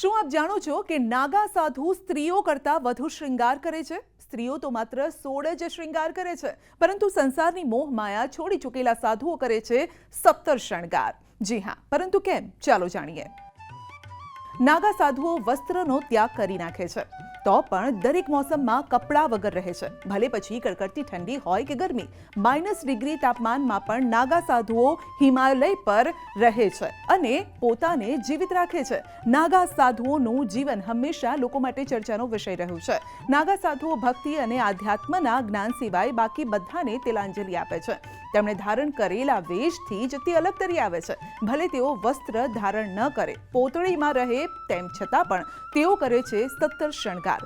શું આપ જાણો છો કે નાગા સાધુ સ્ત્રીઓ કરતા વધુ શ્રૃંગાર કરે છે? સ્ત્રીઓ તો માત્ર 16 જ શ્રૃંગાર કરે છે, પરંતુ સંસારની મોહ માયા છોડી ચૂકેલા સાધુઓ કરે છે 17 શ્રૃંગાર. જી હા, પરંતુ કેમ? ચાલો જાણીએ. નાગા સાધુઓ વસ્ત્રનો ત્યાગ કરી નાખે છે, તો પણ દરેક મોસમમાં કપડાં વગર રહે છે. ભલે પછી કડકડતી ઠંડી હોય કે ગરમી, -ડિગ્રી તાપમાનમાં પણ નાગા સાધુઓ હિમાલય પર રહે છે અને પોતાને જીવિત રાખે છે. નાગા સાધુઓનું જીવન હંમેશા લોકો માટે ચર્ચાનો વિષય રહ્યું છે. નાગા સાધુઓ ભક્તિ અને આધ્યાત્મના જ્ઞાન સિવાય બાકી બધાને તિલાંજલિ આપે છે. તેમણે ધારણ કરેલા વેશથી જ તે અલગ તરી આવે છે. ભલે તેઓ વસ્ત્ર ધારણ ન કરે, પોતળીમાં રહે, તેમ છતાં પણ તેઓ કરે છે 17 શ્રૃંગાર.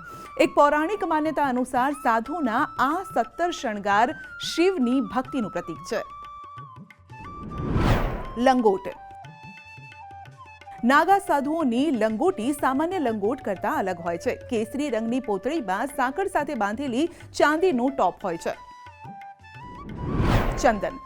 એક પૌરાણિક માન્યતા અનુસાર સાધુના આ 17 શ્રૃંગાર શિવની ભક્તિનું પ્રતીક છે. લંગોટ. નાગા સાધુઓની લંગોટી સામાન્ય લંગોટ કરતાં અલગ હોય છે. કેસરી રંગની પોતળીમાં સાંકળ સાથે બાંધેલી ચાંદીનું ટોપ હોય છે. ચંદન.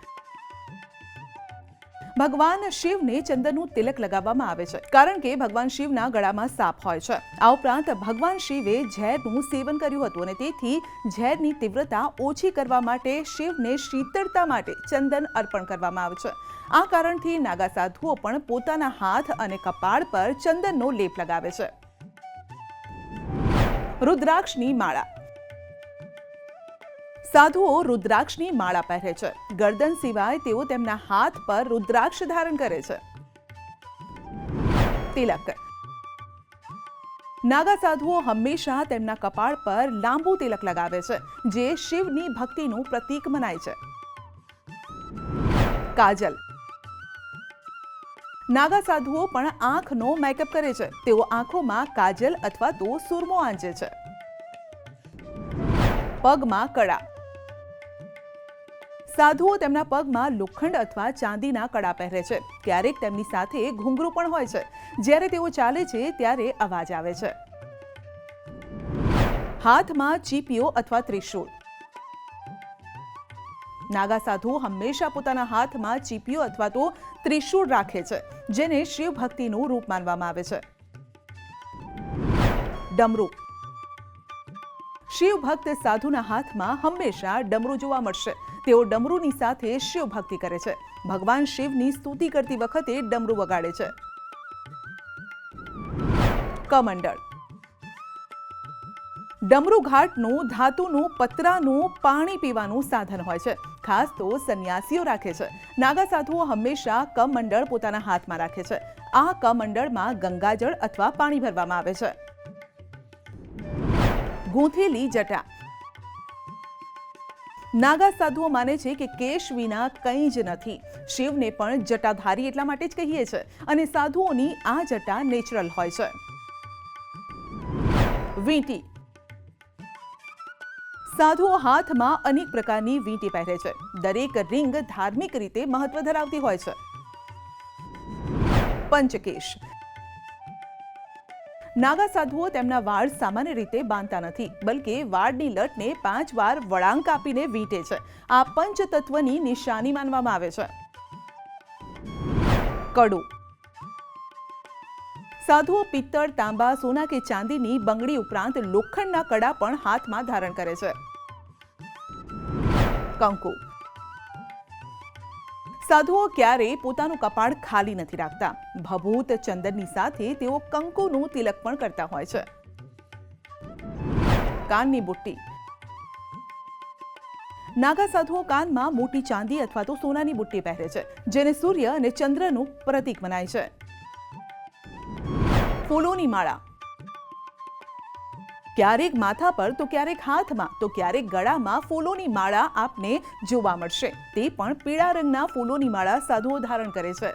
ભગવાન શિવને ચંદનનું તિલક લગાવવામાં આવે છે, કારણ કે ભગવાન શિવના ગળામાં સાપ હોય છે. આ ઉપરાંત ભગવાન શિવે ઝેરનું સેવન કર્યું હતું અને તેથી ઝેરની તીવ્રતા ઓછી કરવા માટે શિવને શીતળતા માટે ચંદન અર્પણ કરવામાં આવે છે. આ કારણથી નાગા સાધુઓ પણ પોતાના હાથ અને કપાળ પર ચંદનનો લેપ લગાવે છે. રુદ્રાક્ષની માળા. સાધુઓ રુદ્રાક્ષની માળા પહેરે છે. ગરદન સિવાય તેઓ તેમના હાથ પર રુદ્રાક્ષ ધારણ કરે છે. તિલક. નાગા સાધુઓ હંમેશા તેમના કપાળ પર લાંબુ તિલક લગાવે છે, જે શિવની ભક્તિનું પ્રતીક મનાય છે. કાજલ. નાગા સાધુઓ પણ આંખનો મેકઅપ કરે છે. તેઓ આંખોમાં કાજલ અથવા તો સુરમો આંજે છે. પગમાં કડા. સાધુઓ તેમના પગમાં લોખંડ અથવા ચાંદીના કડા પહેરે છે. ક્યારેક તેમની સાથે ઘૂંઘરું પણ હોય છે. જ્યારે તેઓ ચાલે છે ત્યારે અવાજ આવે છે. હાથમાં ચીપિયો અથવા ત્રિશૂળ. નાગા સાધુઓ હંમેશા પોતાના હાથમાં ચીપિયો અથવા તો ત્રિશૂળ રાખે છે, જેને શિવ ભક્તિનું રૂપ માનવામાં આવે છે. ડમરૂ. શિવ ભક્ત સાધુના હાથમાં હંમેશા ડમરૂ જોવા મળશે. તેઓ ડમરૂની સાથે શિવ ભક્તિ કરે છે. ભગવાન શિવની સ્તુતિ કરતી વખતે ડમરૂ વગાડે છે. કમંડળ. ડમરૂ ઘાટનું ધાતુનું પતરાનું પાણી પીવાનું સાધન હોય છે. ખાસ તો સંન્યાસીઓ રાખે છે. નાગા સાધુઓ હંમેશા કમંડળ પોતાના હાથમાં રાખે છે. આ કમંડળમાં ગંગાજળ અથવા પાણી ભરવામાં આવે છે. ગૂંથેલી જટા. નાગા સાધુઓ માને છે કે કેશ વિના કંઈ જ નથી. શિવને પણ જટાધારી એટલા માટે જ કહીએ છે અને સાધુઓની આ જટા નેચરલ હોય છે. વીંટી. સાધુઓ હાથમાં અનેક પ્રકારની વીંટી પહેરે છે. દરેક રીંગ ધાર્મિક રીતે મહત્વ ધરાવતી હોય છે. પંચકેશ. નાગા સાધુઓ તેમના વાળ સામાન્ય રીતે બાંધતા નથી, બલકે વાળની લટને 5 વાર વળાંક આપીને વીંટે છે. આ પંચતત્વની નિશાની માનવામાં આવે છે. કડું. સાધુઓ પિત્તળ, તાંબા, સોના કે ચાંદીની બંગડી ઉપરાંત લોખંડના કડા પણ હાથમાં ધારણ કરે છે. કંકુ. સાધુઓ ક્યારેય પોતાનું કપાળ ખાલી નથી રાખતા. ભભૂત ચંદનની સાથે તેઓ કંકુનું તિલક પણ કરતા હોય છે. કાનની બુટ્ટી. નાગા સાધુઓ કાનમાં મોટી ચાંદી અથવા તો સોનાની બુટ્ટી પહેરે છે, જેને સૂર્ય અને ચંદ્રનું પ્રતીક મનાય છે. ફૂલોની માળા. ક્યારેક માથા પર તો ક્યારેક હાથમાં તો ક્યારેક ગળામાં ફૂલોની માળા આપને જોવા મળશે. તે પણ પીળા રંગના ફૂલોની માળા સાધુઓ ધારણ કરે છે.